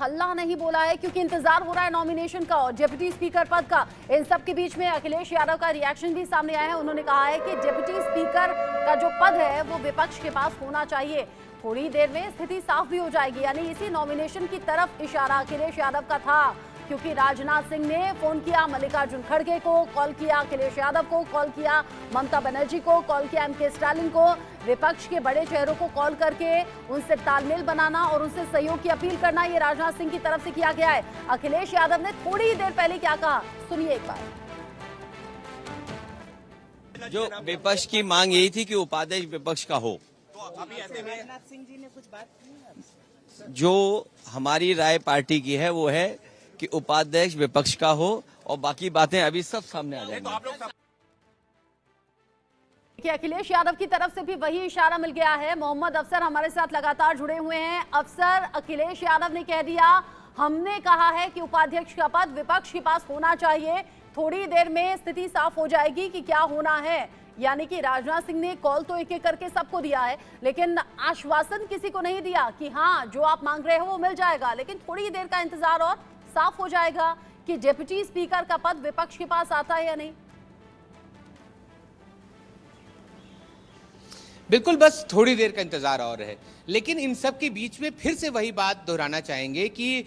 हल्ला नहीं बोला है क्योंकि इंतजार हो रहा है नॉमिनेशन का और डिप्टी स्पीकर पद का। इन सब के बीच में अखिलेश यादव का रिएक्शन भी सामने आया है। उन्होंने कहा है कि डिप्टी स्पीकर का जो पद है वो विपक्ष के पास होना चाहिए। थोड़ी देर में स्थिति साफ भी हो जाएगी, यानी इसी नॉमिनेशन की तरफ इशारा अखिलेश यादव का था, क्योंकि राजनाथ सिंह ने फोन किया मल्लिकार्जुन खड़गे को, कॉल किया अखिलेश यादव को, कॉल किया ममता बनर्जी को, कॉल किया एमके स्टालिन को। विपक्ष के बड़े चेहरों को कॉल करके उनसे तालमेल बनाना और उनसे सहयोग की अपील करना, ये राजनाथ सिंह की तरफ से किया गया है। अखिलेश यादव ने थोड़ी देर पहले क्या कहा, सुनिए एक बार। जो विपक्ष की मांग यही थी कि उपाध्यक्ष विपक्ष का हो। अभी ऐसे में राजनाथ सिंह जी ने कुछ बात की, जो हमारी राय पार्टी की है वो है कि उपाध्यक्ष विपक्ष का हो और बाकी बातें अभी सब सामने आ जाएंगी। कि अखिलेश यादव की तरफ से भी वही इशारा मिल गया है। मोहम्मद अफसर हमारे साथ लगातार जुड़े हुए हैं। अफसर, अखिलेश यादव ने कह दिया हमने कहा है कि उपाध्यक्ष का पद विपक्ष के पास होना चाहिए। थोड़ी देर में स्थिति साफ हो जाएगी कि क्या होना है। यानी कि राजनाथ सिंह ने कॉल तो एक एक करके सबको दिया है, लेकिन आश्वासन किसी को नहीं दिया कि हाँ जो आप मांग रहे हो वो मिल जाएगा। लेकिन थोड़ी देर का इंतजार और साफ हो जाएगा कि डिप्टी स्पीकर का पद विपक्ष के पास आता है या नहीं। बिल्कुल, बस थोड़ी देर का इंतजार और है। लेकिन इन सब के बीच में फिर से वही बात दोहराना चाहेंगे कि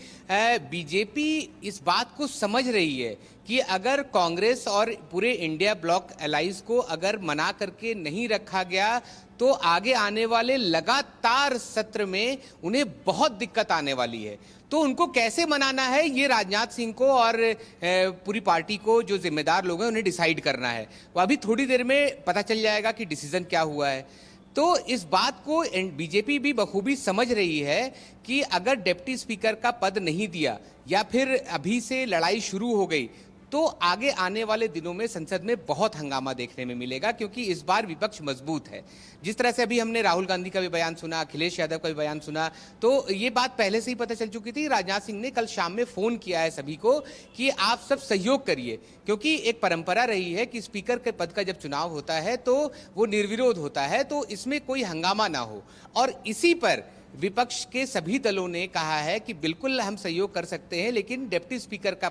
बीजेपी इस बात को समझ रही है कि अगर कांग्रेस और पूरे इंडिया ब्लॉक अलायंस को अगर मना करके नहीं रखा गया तो आगे आने वाले लगातार सत्र में उन्हें बहुत दिक्कत आने वाली है। तो उनको कैसे मनाना है ये राजनाथ सिंह को और पूरी पार्टी को, जो जिम्मेदार लोग हैं, उन्हें डिसाइड करना है। वो अभी थोड़ी देर में पता चल जाएगा कि डिसीजन क्या हुआ है। तो इस बात को बीजेपी भी बखूबी समझ रही है कि अगर डिप्टी स्पीकर का पद नहीं दिया या फिर अभी से लड़ाई शुरू हो गई तो आगे आने वाले दिनों में संसद में बहुत हंगामा देखने में मिलेगा, क्योंकि इस बार विपक्ष मजबूत है। जिस तरह से अभी हमने राहुल गांधी का भी बयान सुना, अखिलेश यादव का भी बयान सुना, तो ये बात पहले से ही पता चल चुकी थी। राजनाथ सिंह ने कल शाम में फोन किया है सभी को कि आप सब सहयोग करिए, क्योंकि एक परंपरा रही है कि स्पीकर के पद का जब चुनाव होता है तो वो निर्विरोध होता है, तो इसमें कोई हंगामा ना हो। और इसी पर विपक्ष के सभी दलों ने कहा है कि बिल्कुल हम सहयोग कर सकते हैं, लेकिन डिप्टी स्पीकर का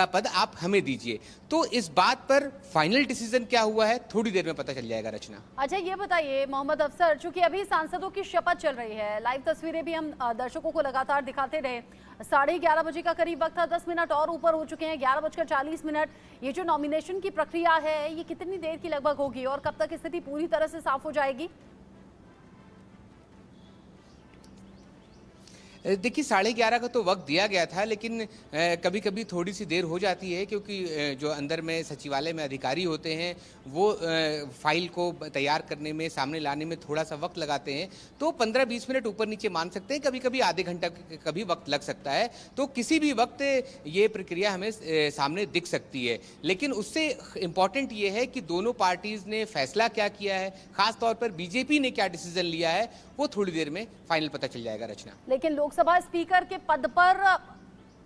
पद आप हमें दीजिए। तो इस बात पर फाइनल डिसीजन क्या हुआ है थोड़ी देर में पता चल जाएगा। रचना, अच्छा ये बताइए मोहम्मद अफसर, चूंकि अभी सांसदों की शपथ चल रही है, लाइव तस्वीरें भी हम दर्शकों को लगातार दिखाते रहे। 11:30 बजे का करीब वक्त था, 10 मिनट और ऊपर हो चुके हैं, 11:40। ये जो नॉमिनेशन की प्रक्रिया है ये कितनी देर की लगभग होगी और कब तक स्थिति पूरी तरह से साफ हो जाएगी? देखिए 11:30 का तो वक्त दिया गया था, लेकिन कभी कभी थोड़ी सी देर हो जाती है, क्योंकि जो अंदर में सचिवालय में अधिकारी होते हैं वो फाइल को तैयार करने में, सामने लाने में थोड़ा सा वक्त लगाते हैं। तो 15-20 मिनट ऊपर नीचे मान सकते हैं, कभी कभी आधे घंटा का भी वक्त लग सकता है। तो किसी भी वक्त ये प्रक्रिया हमें सामने दिख सकती है। लेकिन उससे इम्पॉर्टेंट ये है कि दोनों पार्टीज ने फैसला क्या किया है, खासतौर पर बीजेपी ने क्या डिसीजन लिया है, वो थोड़ी देर में फाइनल पता चल जाएगा। रचना, लेकिन लोकसभा स्पीकर के पद पर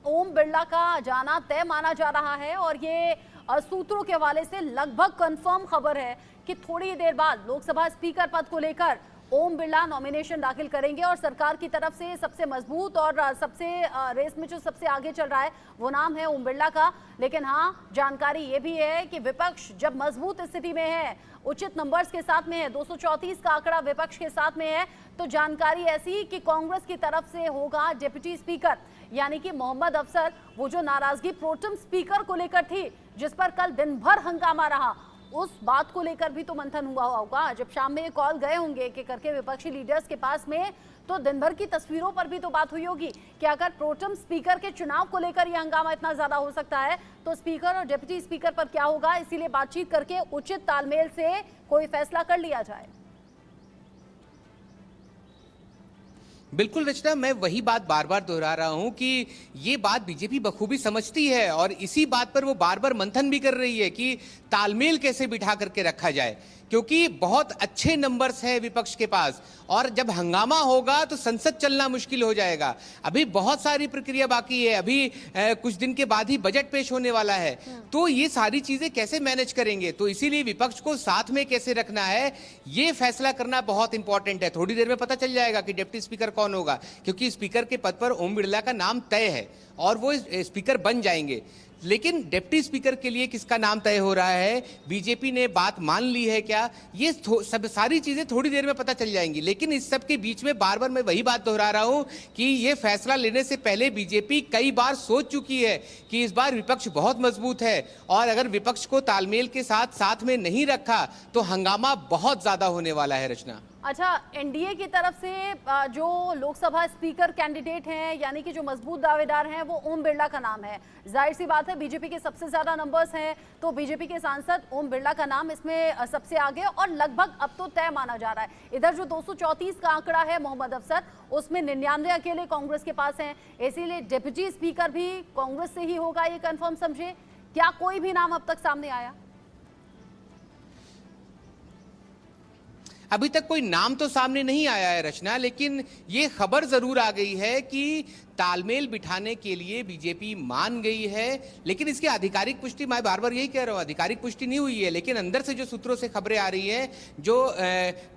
ओम बिरला का जाना तय माना जा रहा है और ये सूत्रों के हवाले से लगभग कंफर्म खबर है कि थोड़ी देर बाद लोकसभा स्पीकर पद को लेकर ओम बिरला नॉमिनेशन दाखिल करेंगे और सरकार की तरफ से सबसे मजबूत और सबसे रेस में जो सबसे आगे चल रहा है वो नाम है ओम बिरला का। लेकिन हाँ, जानकारी ये भी है कि विपक्ष जब मजबूत स्थिति में है, उचित नंबर्स के साथ में है, 234 का आंकड़ा विपक्ष के साथ में है, तो जानकारी ऐसी कि कांग्रेस की तरफ से होगा डिप्टी स्पीकर, यानी कि मोहम्मद अफसर। वो जो नाराजगी प्रोटेम स्पीकर को लेकर थी, जिस पर कल दिन भर हंगामा रहा, उस बात को लेकर भी तो मंथन हुआ होगा। जब शाम में ये कॉल गए होंगे कि करके विपक्षी लीडर्स के पास में, तो दिन भर की तस्वीरों पर भी तो बात हुई होगी कि अगर प्रोटेम स्पीकर के चुनाव को लेकर ये हंगामा इतना ज्यादा हो सकता है तो स्पीकर और डिप्टी स्पीकर पर क्या होगा। इसीलिए बातचीत करके उचित तालमेल से कोई फैसला कर लिया जाए। बिल्कुल रचना, मैं वही बात बार बार दोहरा रहा हूं कि ये बात बीजेपी बखूबी समझती है और इसी बात पर वो बार बार मंथन भी कर रही है कि तालमेल कैसे बिठा करके रखा जाए। क्योंकि बहुत अच्छे नंबर्स हैं विपक्ष के पास, और जब हंगामा होगा तो संसद चलना मुश्किल हो जाएगा। अभी बहुत सारी प्रक्रिया बाकी है, अभी कुछ दिन के बाद ही बजट पेश होने वाला है, तो ये सारी चीजें कैसे मैनेज करेंगे? तो इसीलिए विपक्ष को साथ में कैसे रखना है, ये फैसला करना बहुत इंपॉर्टेंट है। थोड़ी देर में पता चल जाएगा कि डिप्टी स्पीकर कौन होगा, क्योंकि स्पीकर के पद पर ओम बिरला का नाम तय है और वो स्पीकर बन जाएंगे। लेकिन डिप्टी स्पीकर के लिए किसका नाम तय हो रहा है, बीजेपी ने बात मान ली है क्या, ये सब सारी चीजें थोड़ी देर में पता चल जाएंगी। लेकिन इस सब के बीच में बार बार मैं वही बात दोहरा रहा हूं कि ये फैसला लेने से पहले बीजेपी कई बार सोच चुकी है कि इस बार विपक्ष बहुत मजबूत है, और अगर विपक्ष को तालमेल के साथ में नहीं रखा तो हंगामा बहुत ज्यादा होने वाला है। रचना, अच्छा, एनडीए की तरफ से जो लोकसभा स्पीकर कैंडिडेट हैं, यानी कि जो मजबूत दावेदार हैं, वो ओम बिरला का नाम है। जाहिर सी बात है, बीजेपी के सबसे ज्यादा नंबर्स हैं, तो बीजेपी के सांसद ओम बिरला का नाम इसमें सबसे आगे और लगभग अब तो तय माना जा रहा है। इधर जो 234 का आंकड़ा है मोहम्मद अफसर, उसमें 99 अकेले कांग्रेस के पास हैं, इसीलिए डिप्टी स्पीकर भी कांग्रेस से ही होगा, ये कंफर्म समझे। क्या कोई भी नाम अब तक सामने आया? अभी तक कोई नाम तो सामने नहीं आया है रचना, लेकिन ये खबर जरूर आ गई है कि तालमेल बिठाने के लिए बीजेपी मान गई है। लेकिन इसकी आधिकारिक पुष्टि, मैं बार बार यही कह रहा हूं, आधिकारिक पुष्टि नहीं हुई है, लेकिन अंदर से जो सूत्रों से खबरें आ रही हैं, जो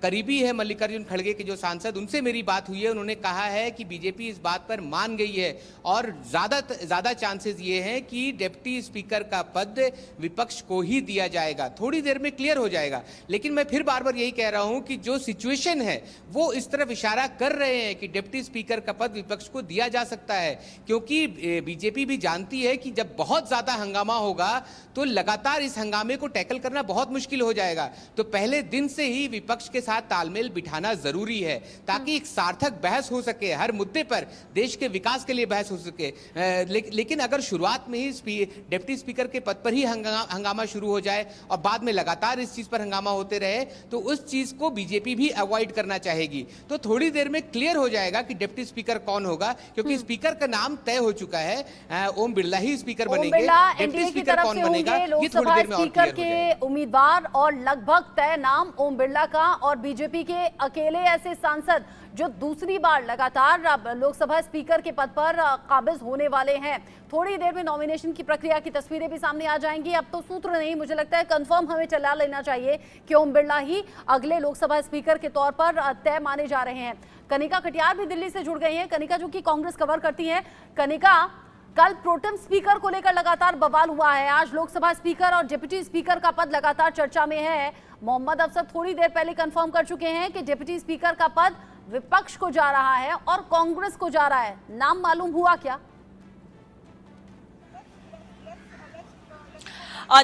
करीबी है मल्लिकार्जुन खड़गे के जो सांसद, उनसे मेरी बात हुई है, उन्होंने कहा है कि बीजेपी इस बात पर मान गई है और ज्यादा चांसेस ये हैं कि डिप्टी स्पीकर का पद विपक्ष को ही दिया जाएगा। थोड़ी देर में क्लियर हो जाएगा, लेकिन मैं फिर बार बार यही कह रहा हूं कि जो सिचुएशन है वो इस तरफ इशारा कर रहे हैं कि डिप्टी स्पीकर का पद विपक्ष को दिया जा सकता है, क्योंकि बीजेपी भी जानती है कि जब बहुत ज्यादा हंगामा होगा तो लगातार इस हंगामे को टैकल करना बहुत मुश्किल हो जाएगा। तो पहले दिन से ही विपक्ष के साथ तालमेल बिठाना जरूरी है, ताकि एक सार्थक बहस हो सके, हर मुद्दे पर देश के विकास के लिए बहस हो सके। लेकिन अगर शुरुआत में ही डिप्टी स्पीकर के पद पर ही हंगामा शुरू हो जाए और बाद में लगातार इस चीज पर हंगामा होते रहे, तो उस चीज को बीजेपी भी अवॉइड करना चाहेगी। तो थोड़ी देर में क्लियर हो जाएगा कि डिप्टी स्पीकर कौन होगा, क्योंकि स्पीकर का नाम तय हो चुका है, ओम बिरला ही स्पीकर बनेंगे। डिप्टी स्पीकर कौन बनेगा ये थोड़ी देर में और स्पीकर क्लियर हो जाएगा। के उम्मीदवार और लगभग तय नाम ओम बिरला का, और बीजेपी के अकेले ऐसे सांसद जो दूसरी बार लगातार लोकसभा स्पीकर के पद पर काबिज होने वाले हैं। थोड़ी देर में नॉमिनेशन की प्रक्रिया की तस्वीरें भी सामने आ जाएंगी। अब तो सूत्र नहीं, मुझे लगता है कंफर्म हमें चला लेना चाहिए कि ओम बिरला ही अगले लोकसभा स्पीकर के तौर पर तय माने जा रहे हैं। कनिका कटियार भी दिल्ली से जुड़ गई हैं। कनिका, जो कि कांग्रेस कवर करती हैं। कनिका, कल प्रोटेम स्पीकर को लेकर लगातार बवाल हुआ है, आज लोकसभा स्पीकर और डिप्टी स्पीकर का पद लगातार चर्चा में है। मोहम्मद अफसर थोड़ी देर पहले कंफर्म कर चुके हैं कि डिप्टी स्पीकर का पद विपक्ष को जा रहा है और कांग्रेस को जा रहा है। नाम मालूम हुआ क्या?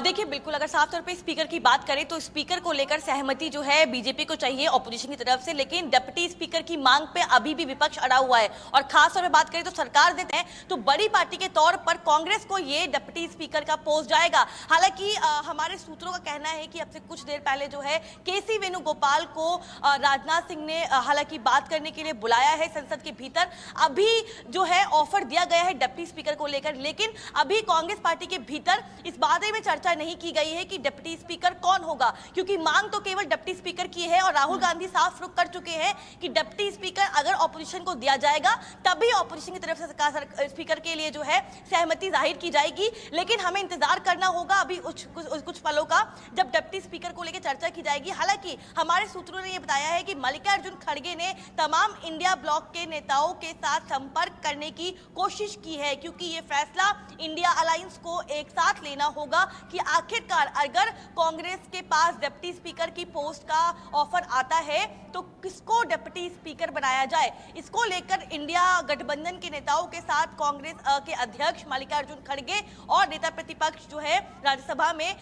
देखिए, बिल्कुल अगर साफ तौर पे स्पीकर की बात करें तो स्पीकर को लेकर सहमति जो है बीजेपी को चाहिए ऑपोजिशन की तरफ से, लेकिन डिप्टी स्पीकर की मांग पे अभी भी विपक्ष अड़ा हुआ है। और खास तौर पे बात करें तो सरकार देते हैं तो बड़ी पार्टी के तौर पर कांग्रेस को ये डिप्टी स्पीकर का पोस्ट जाएगा। हालांकि हमारे सूत्रों का कहना है कि अब से कुछ देर पहले जो है केसी वेणुगोपाल को राजनाथ सिंह ने हालांकि बात करने के लिए बुलाया है संसद के भीतर। अभी जो है ऑफर दिया गया है डिप्टी स्पीकर को लेकर, लेकिन अभी कांग्रेस पार्टी के भीतर इस बारे में चर्चा नहीं की गई है कि डिप्टी स्पीकर कौन होगा, क्योंकि मांग तो केवल डिप्टी स्पीकर की है और राहुल गांधी साफ रुख कर चुके हैं कि डिप्टी स्पीकर अगर ऑपोजिशन को दिया जाएगा तभी ऑपोजिशन की तरफ से स्पीकर के लिए जो है सहमति जाहिर की जाएगी। लेकिन हमें इंतजार करना होगा अभी कुछ पलों का, जब डिप्टी स्पीकर को लेकर चर्चा की जाएगी। हालांकि हमारे सूत्रों ने यह बताया है कि मल्लिकार्जुन खड़गे ने तमाम इंडिया ब्लॉक के नेताओं के साथ संपर्क करने की कोशिश की है, क्योंकि यह फैसला इंडिया अलायंस को एक साथ लेना होगा कि आखिरकार अगर कांग्रेस के पास डिप्टी स्पीकर की पोस्ट का ऑफर आता है तो किसको डिप्टी स्पीकर बनाया जाए। इसको लेकर इंडिया गठबंधन के नेताओं के साथ कांग्रेस के अध्यक्ष मल्लिकार्जुन खड़गे और नेता प्रतिपक्ष जो है राज्यसभा में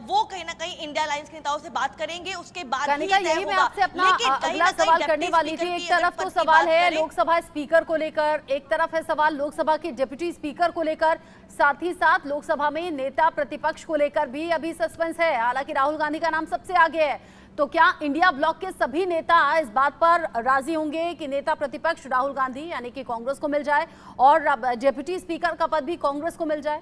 वो कहीं ना कहीं इंडिया अलायंस के नेताओं से बात करेंगे, उसके बाद ही तय होगा। आपसे अपना अगला सवाल करने वाली थी। एक तरफ तो सवाल है लोकसभा स्पीकर को लेकर, एक तरफ है सवाल लोकसभा के डिप्टी स्पीकर को लेकर, साथ ही साथ लोकसभा में नेता प्रतिपक्ष को लेकर भी अभी सस्पेंस है। हालांकि राहुल गांधी का नाम सबसे आगे है, तो क्या इंडिया ब्लॉक के सभी नेता इस बात पर राजी होंगे कि नेता प्रतिपक्ष राहुल गांधी यानी कि कांग्रेस को मिल जाए और डिप्टी स्पीकर का पद भी कांग्रेस को मिल जाए?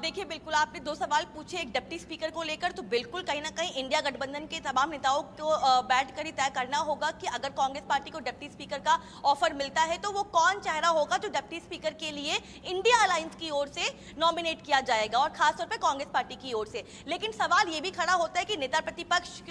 देखिए बिल्कुल आपने दो सवाल पूछे एक डिप्टी स्पीकर को लेकर, तो बिल्कुल कहीं ना कहीं इंडिया गठबंधन के तमाम नेताओं को बैठकर ही तय करना होगा कि अगर कांग्रेस पार्टी को डिप्टी स्पीकर का ऑफर मिलता है तो वो कौन चेहरा होगा जो डिप्टी स्पीकर के लिए इंडिया अलायंस की ओर से नॉमिनेट किया जाएगा, और खासतौर पर कांग्रेस पार्टी की ओर से। लेकिन सवाल ये भी खड़ा होता है कि नेता प्रतिपक्ष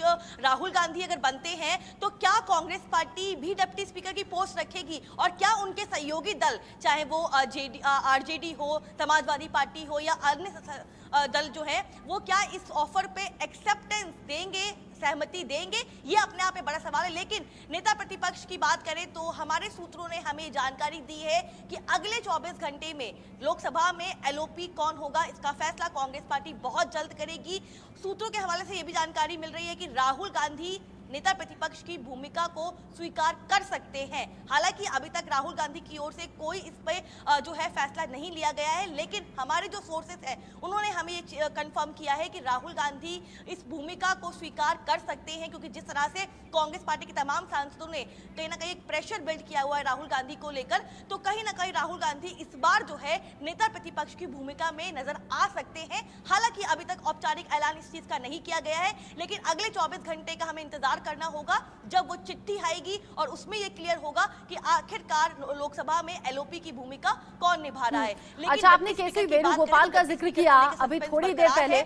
राहुल गांधी अगर बनते हैं तो क्या कांग्रेस पार्टी भी डिप्टी स्पीकर की पोस्ट रखेगी, और क्या उनके सहयोगी दल चाहे वो आरजेडी हो, समाजवादी पार्टी हो या अन्य दल जो है वो क्या इस ऑफर पे एक्सेप्टेंस देंगे, सहमति देंगे, ये अपने आप में बड़ा सवाल है। लेकिन नेता प्रतिपक्ष की बात करें तो हमारे सूत्रों ने हमें जानकारी दी है कि अगले 24 घंटे में लोकसभा में एलओपी कौन होगा इसका फैसला कांग्रेस पार्टी बहुत जल्द करेगी। सूत्रों के हवाले से ये भी जानकारी मिल रही है कि राहुल गांधी नेता प्रतिपक्ष की भूमिका को स्वीकार कर सकते हैं। हालांकि अभी तक राहुल गांधी की ओर से कोई इस पे जो है फैसला नहीं लिया गया है, लेकिन हमारे जो सोर्सेस हैं उन्होंने हमें ये कंफर्म किया है कि राहुल गांधी इस भूमिका को स्वीकार कर सकते हैं, क्योंकि जिस तरह से कांग्रेस पार्टी के तमाम सांसदों ने कहीं ना कहीं एक प्रेशर बिल्ड किया हुआ है राहुल गांधी को लेकर, तो कहीं ना कहीं राहुल गांधी इस बार जो है नेता प्रतिपक्ष की भूमिका में नजर आ सकते हैं। हालांकि अभी तक औपचारिक ऐलान इस चीज का नहीं किया गया है, लेकिन अगले 24 घंटे का हमें इंतजार करना होगा जब वो चिट्ठी आएगी और उसमें ये क्लियर होगा कि आखिरकार लोकसभा में एलओपी की भूमिका कौन निभा रहा है। अच्छा, आपने केसी वेणुगोपाल का जिक्र किया अभी थोड़ी देर पहले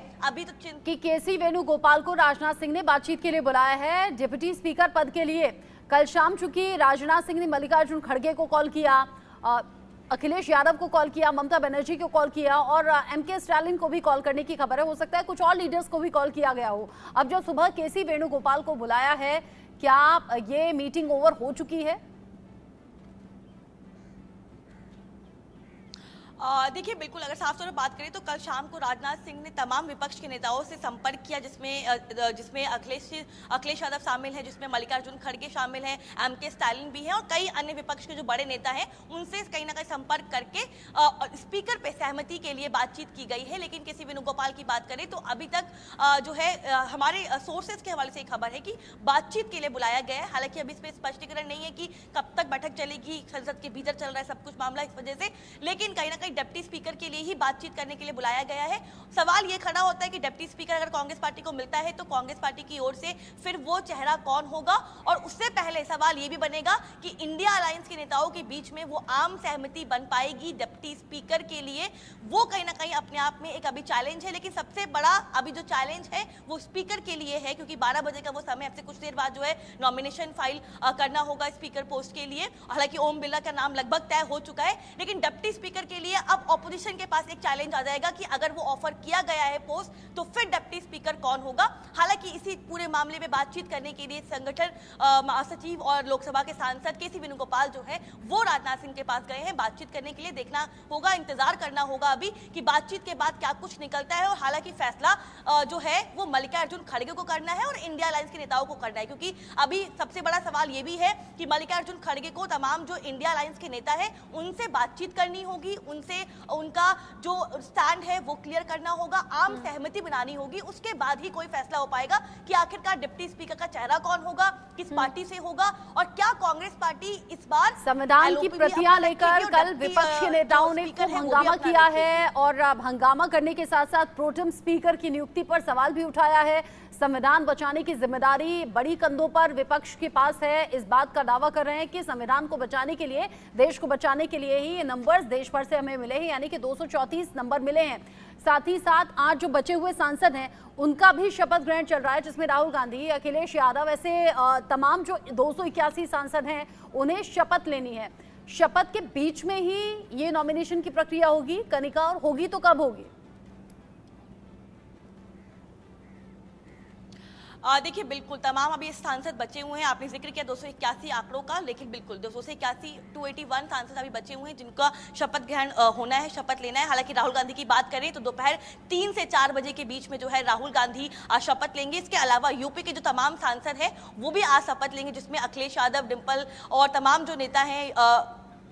कि केसी वेणुगोपाल को राजनाथ सिंह ने बातचीत के लिए बुलाया है डिप्टी स्पीकर पद के लिए। कल शाम चूंकि राजनाथ सिंह ने मल्लिकार्जुन खड़गे को कॉल किया, अखिलेश यादव को कॉल किया, ममता बनर्जी को कॉल किया और एमके स्टालिन को भी कॉल करने की खबर है। हो सकता है कुछ और लीडर्स को भी कॉल किया गया हो। अब जो सुबह केसी वेणुगोपाल को बुलाया है, क्या ये मीटिंग ओवर हो चुकी है? देखिए बिल्कुल अगर साफ तौर पर बात करें तो कल शाम को राजनाथ सिंह ने तमाम विपक्ष के नेताओं से संपर्क किया, जिसमें अखिलेश यादव शामिल है, जिसमें मल्लिकार्जुन खड़गे शामिल हैं, एमके स्टालिन भी हैं और कई अन्य विपक्ष के जो बड़े नेता हैं उनसे कहीं ना कहीं संपर्क करके स्पीकर पे सहमति के लिए बातचीत की गई है। लेकिन केसी वेणुगोपाल की बात करें तो अभी तक जो है हमारे सोर्सेज के हवाले से खबर है कि बातचीत के लिए बुलाया गया है। हालांकि अभी इस पर स्पष्टीकरण नहीं है कि कब तक बैठक चलेगी, संसद के भीतर चल रहा है सब कुछ मामला इस वजह से, लेकिन कहीं ना कहीं डिप्टी स्पीकर के लिए ही बातचीत करने के लिए बुलाया गया है। सवाल ये खड़ा होता है कि डिप्टी स्पीकर अगर कांग्रेस पार्टी को मिलता है तो कांग्रेस पार्टी की ओर से फिर वो चेहरा कौन होगा, और उससे पहले सवाल ये भी बनेगा कि इंडिया अलायंस के नेताओं के बीच में वो आम सहमति बन पाएगी डिप्टी स्पीकर के लिए, वो कहीं ना कहीं अपने आप में एक अभी चैलेंज है। लेकिन सबसे बड़ा अभी जो चैलेंज है वो स्पीकर के लिए है, क्योंकि 12 बजे का वो समय, अब से कुछ देर बाद जो है नॉमिनेशन फाइल करना होगा स्पीकर पोस्ट के लिए। हालांकि ओम बिरला का नाम लगभग तय हो चुका है, लेकिन डिप्टी स्पीकर के लिए अब ऑपोजिशन के पास एक चैलेंज आ जाएगा कि अगर वो ऑफर किया गया है पोस्ट तो फिर डिप्टी स्पीकर कौन होगा। हालांकि इसी पूरे मामले में बातचीत करने के लिए संगठन महासचिव और लोकसभा के सांसद केसी वेणुगोपाल जो है वो राजनाथ सिंह के पास गए हैं बातचीत करने के लिए। देखना होगा, इंतजार करना होगा अभी कि बातचीत के बाद क्या कुछ निकलता है। और हालांकि फैसला जो है वो मल्लिकार्जुन खड़गे को करना है और इंडिया अलायंस के नेताओं को करना है, क्योंकि अभी सबसे बड़ा सवाल ये भी है कि मल्लिकार्जुन खड़गे को तमाम जो इंडिया अलायंस के नेता है उनसे बातचीत करनी होगी, उनसे उनका जो स्टैंड है वो क्लियर करना होगा, आम सहमति बनानी होगी, उसके बाद ही कोई फैसला हो पाएगा कि आखिरकार डिप्टी स्पीकर का चेहरा कौन होगा, किस पार्टी से होगा, और क्या कांग्रेस पार्टी इस बार संविधान की प्रतियां लेकर कल विपक्षी नेताओं ने खूब हंगामा किया है और हंगामा करने के साथ साथ प्रोटेम स्पीकर की नियुक्ति पर सवाल भी उठाया है। संविधान बचाने की जिम्मेदारी बड़ी कंधों पर विपक्ष के पास है, इस बात का दावा कर रहे हैं कि संविधान को बचाने के लिए, देश को बचाने के लिए ही ये नंबर्स देश भर से हमें मिले हैं, यानी कि 234 नंबर मिले हैं। साथ ही साथ 8 जो बचे हुए सांसद हैं उनका भी शपथ ग्रहण चल रहा है, जिसमें राहुल गांधी, अखिलेश यादव, ऐसे तमाम जो 281 सांसद हैं उन्हें शपथ लेनी है। शपथ के बीच में ही ये नॉमिनेशन की प्रक्रिया होगी कनिका, और होगी तो कब होगी? देखिए बिल्कुल तमाम अभी सांसद बचे हुए हैं। आपने जिक्र किया 281 आंकड़ों का, लेकिन बिल्कुल 281 281 सांसद अभी बचे हुए हैं जिनका शपथ ग्रहण होना है, शपथ लेना है। हालांकि राहुल गांधी की बात करें तो दोपहर 3 से 4 बजे के बीच में जो है राहुल गांधी शपथ लेंगे। इसके अलावा यूपी के जो तमाम सांसद हैं वो भी आज शपथ लेंगे, जिसमें अखिलेश यादव, डिम्पल और तमाम जो नेता हैं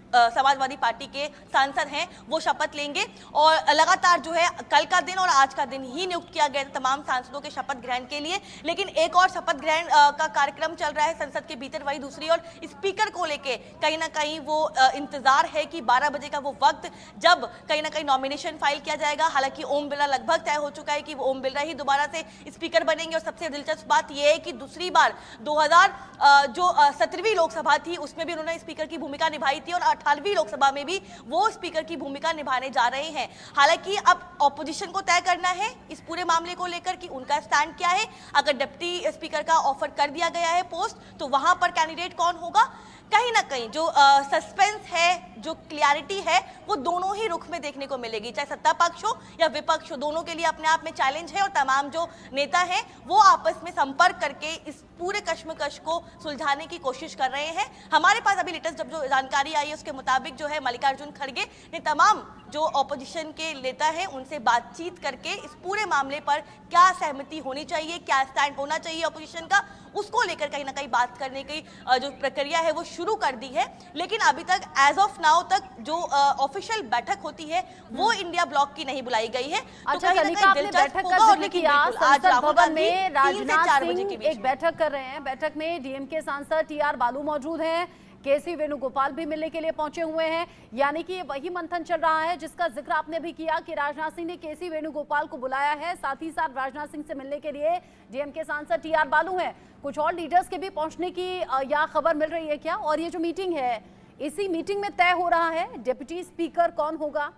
समाजवादी पार्टी के सांसद हैं वो शपथ लेंगे और लगातार जो है कल का दिन और आज का दिन ही नियुक्त किया गया तमाम सांसदों के शपथ ग्रहण के लिए। लेकिन एक और शपथ ग्रहण का कार्यक्रम चल रहा है संसद के भीतर, वही दूसरी और स्पीकर को लेके कहीं ना कहीं वो इंतजार है कि 12 बजे का वो वक्त जब कहीं ना कहीं नॉमिनेशन फाइल किया जाएगा। हालांकि ओम बिरला लगभग तय हो चुका है कि ओम बिरला ही दोबारा से स्पीकर बनेंगे और सबसे दिलचस्प बात यह है कि दूसरी बार 2017वीं लोकसभा थी उसमें भी उन्होंने स्पीकर की भूमिका निभाई थी और 18वीं लोकसभा में भी वो स्पीकर की भूमिका निभाने जा रहे हैं। हालांकि अब ऑपोजिशन को तय करना है इस पूरे मामले को लेकर कि उनका स्टैंड क्या है। अगर डिप्टी स्पीकर का ऑफर कर दिया गया है पोस्ट तो वहां पर कैंडिडेट कौन होगा, कहीं ना कहीं जो सस्पेंस है, जो क्लियरिटी है, वो दोनों ही रुख में देखने को मिलेगी, चाहे सत्ता पक्ष हो या विपक्ष हो, दोनों के लिए अपने आप में चैलेंज है और तमाम जो नेता हैं वो आपस में संपर्क करके इस पूरे कश्मकश को सुलझाने की कोशिश कर रहे हैं। हमारे पास अभी लेटेस्ट जब जो जानकारी आई है उसके मुताबिक जो है मल्लिकार्जुन खड़गे ने तमाम जो ऑपोजिशन के नेता हैं उनसे बातचीत करके इस पूरे मामले पर क्या सहमति होनी चाहिए, क्या स्टैंड होना चाहिए ऑपोजिशन का, उसको लेकर कहीं ना कहीं बात करने की जो प्रक्रिया है वो शुरू कर दी है। लेकिन अभी तक एज ऑफ नाउ तक जो ऑफिशियल बैठक होती है वो इंडिया ब्लॉक की नहीं बुलाई गई है। अच्छा कनिका, आपने बैठक का जिक्र किया, संसद भवन में राजनाथ सिंह एक बैठक कर रहे हैं। बैठक में डीएमके सांसद टीआर बालू मौजूद हैं, केसी वेणुगोपाल भी मिलने के लिए पहुंचे हुए हैं। यानी कि ये वही मंथन चल रहा है जिसका जिक्र आपने भी किया कि राजनाथ सिंह ने केसी वेणुगोपाल को बुलाया है, साथ ही साथ राजनाथ सिंह से मिलने के लिए डीएमके सांसद टीआर बालू हैं। कुछ और लीडर्स के भी पहुंचने की या खबर मिल रही है क्या? और ये जो मीटिंग है इसी मीटिंग में तय हो रहा है डिप्टी स्पीकर कौन होगा?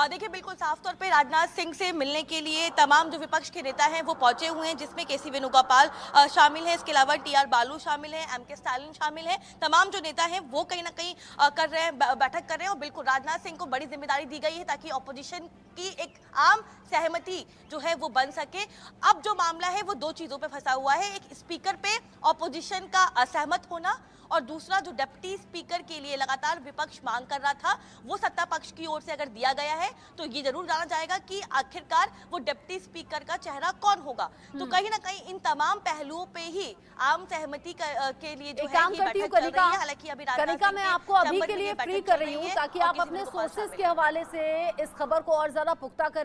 देखिए बिल्कुल साफ तौर पे राजनाथ सिंह से मिलने के लिए तमाम जो विपक्ष के नेता हैं वो पहुंचे हुए हैं, जिसमें केसी वेणुगोपाल शामिल है, इसके अलावा टीआर बालू शामिल है, एमके स्टालिन शामिल है। तमाम जो नेता हैं वो कहीं ना कहीं कर रहे हैं, बैठक कर रहे हैं और बिल्कुल राजनाथ सिंह को बड़ी जिम्मेदारी दी गई है ताकि ऑपोजिशन की एक आम सहमति जो है वो बन सके। अब जो मामला है वो दो चीजों पे फंसा हुआ है, एक स्पीकर पे ऑपोजिशन का असहमत होना और दूसरा जो डिप्टी स्पीकर के लिए लगातार विपक्ष मांग कर रहा था वो सत्ता पक्ष की ओर से अगर दिया गया है तो ये जरूर जाना जाएगा कि आखिरकार वो डिप्टी स्पीकर का चेहरा कौन होगा। तो कहीं ना कहीं इन तमाम पहलुओं पे ही आम सहमति के लिए जो है ये बैठक चल रही है। हालांकि अभी कनिका मैं आपको अभी के लिए फ्री कर रही हूँ ताकि आप अपने सोर्सेज के हवाले से इस खबर को और ज्यादा पुख्ता करें।